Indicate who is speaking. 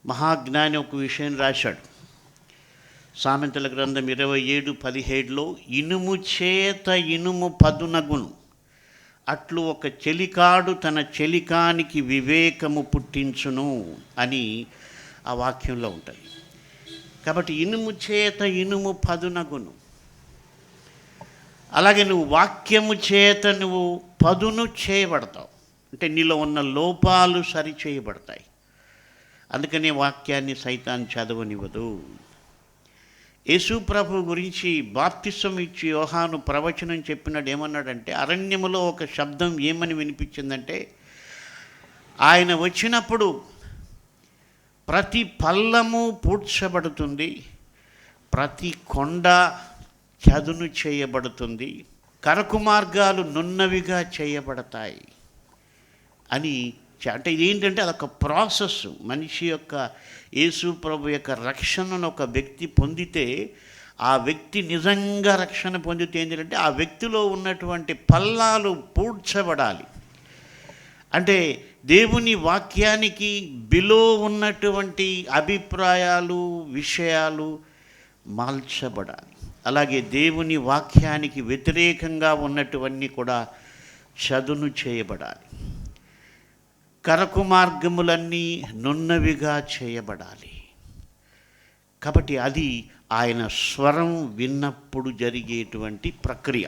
Speaker 1: మహాజ్ఞాని ఒక విషయం రాశాడు. సామెతల గ్రంథం 27:17లో ఇనుము చేత ఇనుము పదునగును, అట్లు ఒక చెలికాడు తన చెలికానికి వివేకము పుట్టించును అని ఆ వాక్యంలో ఉంటుంది. కాబట్టి ఇనుము చేత ఇనుము పదునగును. అలాగే నువ్వు వాక్యము చేత నువ్వు పదును చేయబడతావు, అంటే నీలో ఉన్న లోపాలు సరి చేయబడతాయి. అందుకనే వాక్యాన్ని సైతాన్ చదవనివ్వదు. యేసు ప్రభు గురించి బాప్తిసం ఇచ్చి యోహాను ప్రవచనం చెప్పినాడు. ఏమన్నాడంటే, అరణ్యములో ఒక శబ్దం ఏమని వినిపించిందంటే, ఆయన వచ్చినప్పుడు ప్రతి పల్లము పూడ్చబడుతుంది, ప్రతి కొండ చదును చేయబడుతుంది, కరకు మార్గాలు నున్నవిగా చేయబడతాయి అని. అంటే ఇదేంటంటే అదొక ప్రాసెస్. మనిషి యొక్క యేసు ప్రభు యొక్క రక్షణను ఒక వ్యక్తి పొందితే, ఆ వ్యక్తి నిజంగా రక్షణ పొందితే ఏంటంటే ఆ వ్యక్తిలో ఉన్నటువంటి పల్లాలు పూడ్చబడాలి. అంటే దేవుని వాక్యానికి బిలో ఉన్నటువంటి అభిప్రాయాలు, విషయాలు మార్చబడాలి. అలాగే దేవుని వాక్యానికి వ్యతిరేకంగా ఉన్నటువన్నీ కూడా చదును చేయబడాలి. కరకు మార్గములన్నీ నున్నవిగా చేయబడాలి. కాబట్టి అది ఆయన స్వరం విన్నప్పుడు జరిగేటువంటి ప్రక్రియ.